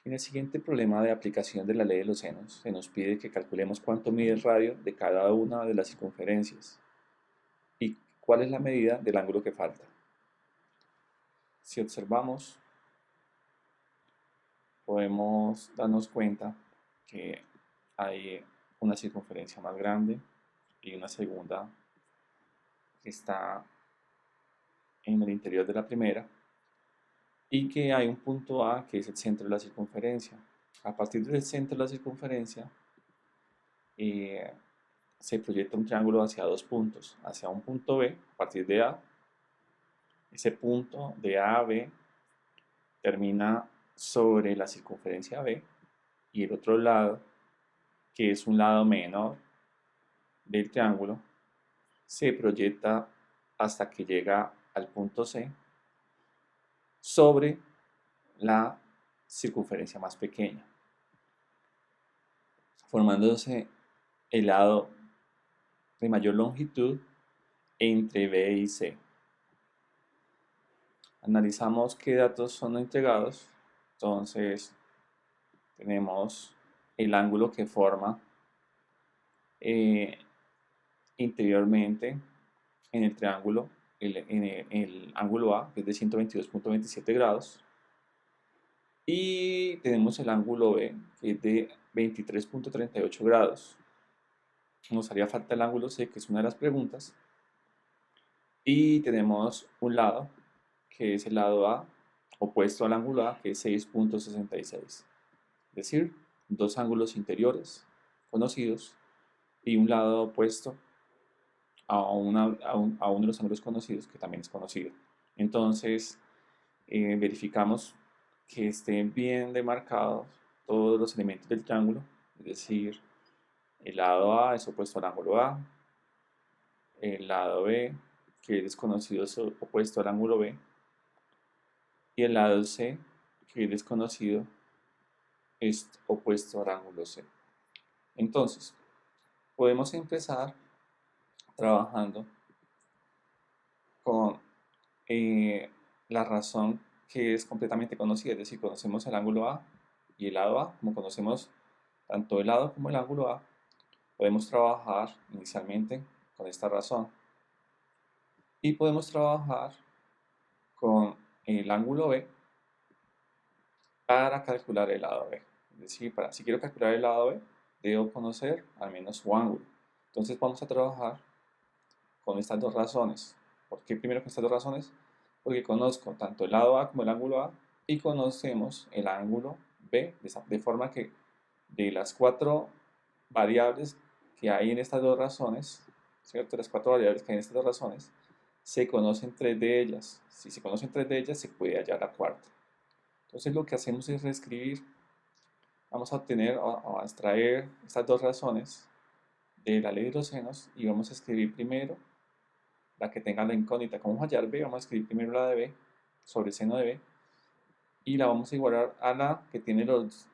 En el siguiente problema de aplicación de la ley de los senos, se nos pide que calculemos cuánto mide el radio de cada una de las circunferencias y cuál es la medida del ángulo que falta. Si observamos, podemos darnos cuenta que hay una circunferencia más grande y una segunda que está en el interior de la primera y que hay un punto A que es el centro de la circunferencia. A partir del centro de la circunferencia eh, se proyecta un triángulo hacia dos puntos, hacia un punto B a partir de A. Ese punto de A a B termina sobre la circunferencia B y el otro lado, que es un lado menor del triángulo, se proyecta hasta que llega al punto C sobre la circunferencia más pequeña, formándose el lado de mayor longitud entre B y C. Analizamos qué datos son entregados. Entonces tenemos el ángulo que forma eh, interiormente en el triángulo, el ángulo A, que es de 122.27 grados, y tenemos el ángulo B, que es de 23.38 grados. Nos haría falta el ángulo C, que es una de las preguntas, y tenemos un lado, que es el lado A, opuesto al ángulo A, que es 6.66. Es decir, dos ángulos interiores conocidos y un lado opuesto a uno de los ángulos conocidos que también es conocido. Entonces, verificamos que estén bien demarcados todos los elementos del triángulo, es decir, el lado A es opuesto al ángulo A, el lado B, que es desconocido, es opuesto al ángulo B, y el lado C, que es desconocido, es opuesto al ángulo C. Entonces, podemos empezar trabajando con eh, la razón que es completamente conocida, es decir, conocemos el ángulo A y el lado A, como conocemos tanto el lado como el ángulo A, podemos trabajar inicialmente con esta razón y podemos trabajar con el ángulo B para calcular el lado B. Es decir, si quiero calcular el lado B, debo conocer al menos su ángulo. Entonces vamos a trabajar con estas dos razones. ¿Por qué primero con estas dos razones? Porque conozco tanto el lado A como el ángulo A y conocemos el ángulo B, de forma que de las cuatro variables que hay en estas dos razones, ¿cierto? Las cuatro variables que hay en estas dos razones, se conocen tres de ellas. Si se conocen tres de ellas, se puede hallar la cuarta. Entonces lo que hacemos es reescribir, vamos a obtener o a extraer estas dos razones de la ley de los senos y vamos a escribir primero la que tenga la incógnita. Como vamos a hallar B, vamos a escribir primero la de B sobre seno de B y la vamos a igualar a la que tiene los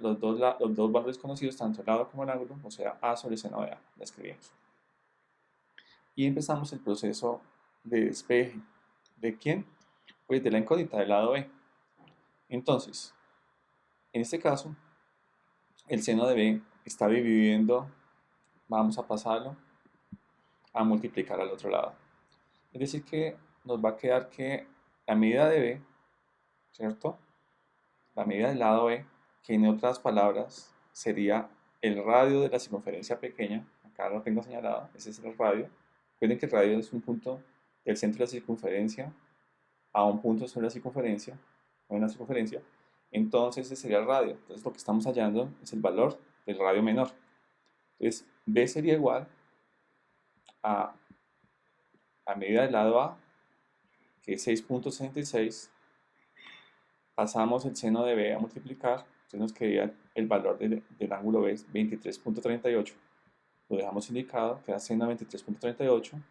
dos valores conocidos, tanto el lado como el ángulo, o sea, A sobre seno de A. La escribimos. Y empezamos el proceso de despeje. ¿De quién? Pues de la incógnita del lado B. Entonces, en este caso, el seno de B está dividiendo, vamos a pasarlo a multiplicar al otro lado. Es decir que nos va a quedar que la medida de B, ¿cierto? La medida del lado B, que en otras palabras sería el radio de la circunferencia pequeña, acá lo tengo señalado, ese es el radio. Recuerden que el radio es un punto del centro de la circunferencia a un punto sobre la circunferencia, o en la circunferencia, entonces ese sería el radio. Entonces lo que estamos hallando es el valor del radio menor. Entonces B sería igual a la medida del lado A, que es 6.66, pasamos el seno de B a multiplicar, entonces nos quedaría el valor del ángulo B es 23.38, lo dejamos indicado, queda seno de 23.38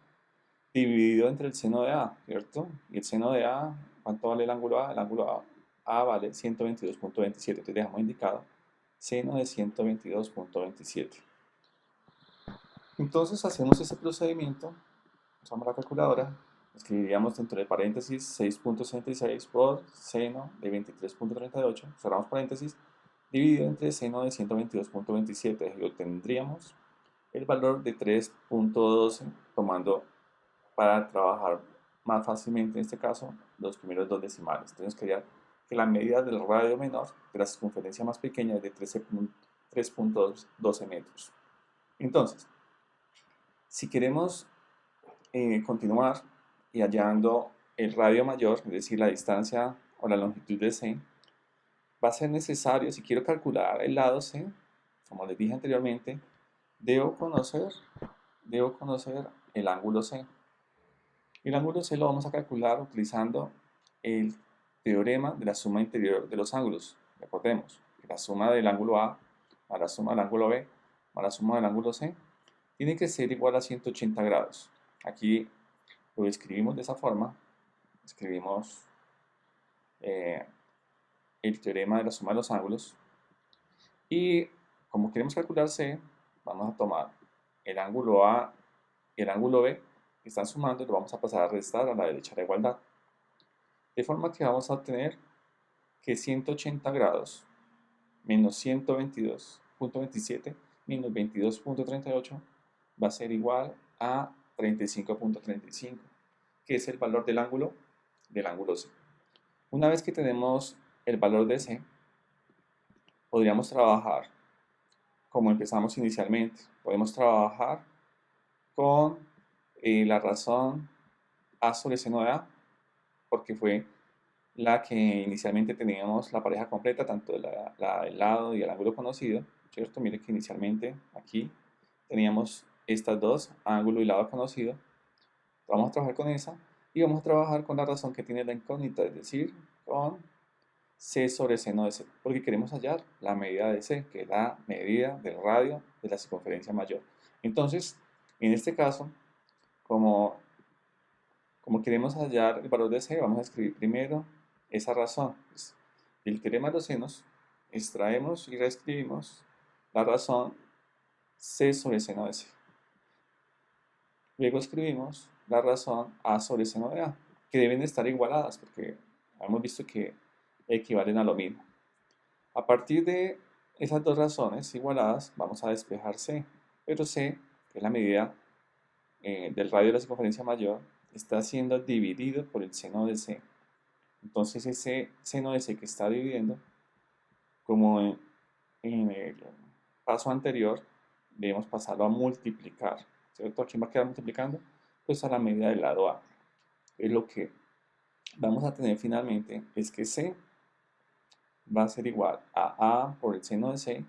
dividido entre el seno de A, ¿cierto? Y el seno de A, ¿cuánto vale el ángulo A? El ángulo A vale 122.27, entonces dejamos indicado seno de 122.27. Entonces hacemos ese procedimiento, usamos la calculadora, escribiríamos dentro de paréntesis 6.66 por seno de 23.38, cerramos paréntesis, dividido entre seno de 122.27 y obtendríamos el valor de 3.12, tomando para trabajar más fácilmente en este caso los primeros dos decimales. Entonces quería que la medida del radio menor de la circunferencia más pequeña es de 3.12 metros. Entonces, si queremos continuar y hallando el radio mayor, es decir, la distancia o la longitud de C, va a ser necesario, si quiero calcular el lado C, como les dije anteriormente, debo conocer el ángulo C. El ángulo C lo vamos a calcular utilizando el teorema de la suma interior de los ángulos. Recordemos que la suma del ángulo A más la suma del ángulo B más la suma del ángulo C tiene que ser igual a 180 grados. Aquí lo escribimos de esa forma. Escribimos el teorema de la suma de los ángulos. Y como queremos calcular C, vamos a tomar el ángulo A y el ángulo B que están sumando y lo vamos a pasar a restar a la derecha de la igualdad. De forma que vamos a obtener que 180 grados menos 122.27 menos 22.38 va a ser igual a 35.35, que es el valor del ángulo C. Una vez que tenemos el valor de C, podríamos trabajar como empezamos inicialmente. Podemos trabajar con la razón A sobre seno de A, porque fue la que inicialmente teníamos la pareja completa, tanto del lado y el ángulo conocido, ¿cierto? Mire que inicialmente aquí teníamos estas dos, ángulo y lado conocido. Vamos a trabajar con esa y vamos a trabajar con la razón que tiene la incógnita, es decir, con C sobre seno de C, porque queremos hallar la medida de C, que es la medida del radio de la circunferencia mayor. Entonces, en este caso, como queremos hallar el valor de C, vamos a escribir primero esa razón. Pues, del teorema de los senos, extraemos y reescribimos la razón C sobre seno de C. Luego escribimos la razón A sobre seno de A, que deben estar igualadas, porque hemos visto que equivalen a lo mismo. A partir de esas dos razones igualadas, vamos a despejar C, pero C, que es la medida del radio de la circunferencia mayor, está siendo dividido por el seno de C. Entonces ese seno de C que está dividiendo, como en el paso anterior, debemos pasarlo a multiplicar, ¿cierto? ¿A quién va a quedar multiplicando? Pues a la medida del lado A. Es lo que vamos a tener finalmente, es que C va a ser igual a A por el seno de C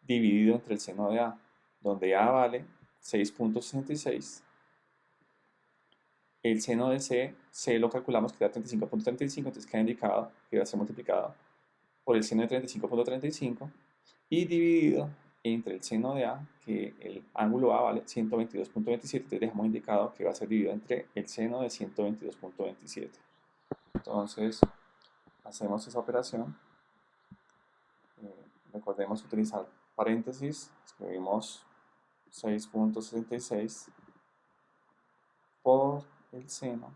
dividido entre el seno de A, donde A vale 6.66. El seno de C lo calculamos que da 35.35, entonces queda indicado que va a ser multiplicado por el seno de 35.35 y dividido entre el seno de A, que el ángulo A vale 122.27, entonces dejamos indicado que va a ser dividido entre el seno de 122.27. Entonces, hacemos esa operación. Recordemos utilizar paréntesis, escribimos 6.66 por el seno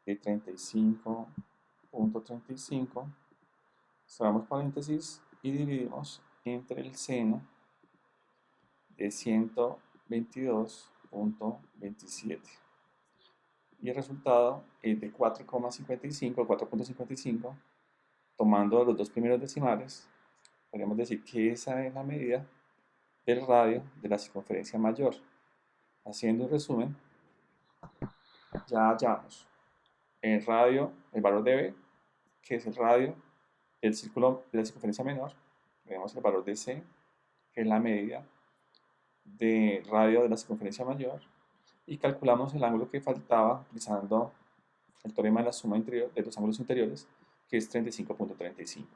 de 35.35, cerramos paréntesis y dividimos entre el seno de 122.27. Y el resultado es de 4,55, 4.55, tomando los dos primeros decimales, podríamos decir que esa es la medida del radio de la circunferencia mayor. Haciendo un resumen, ya hallamos el radio, el valor de B, que es el radio del círculo de la circunferencia menor. Tenemos el valor de C, que es la medida del radio de la circunferencia mayor. Y calculamos el ángulo que faltaba utilizando el teorema de la suma interior de los ángulos interiores, que es 35.35.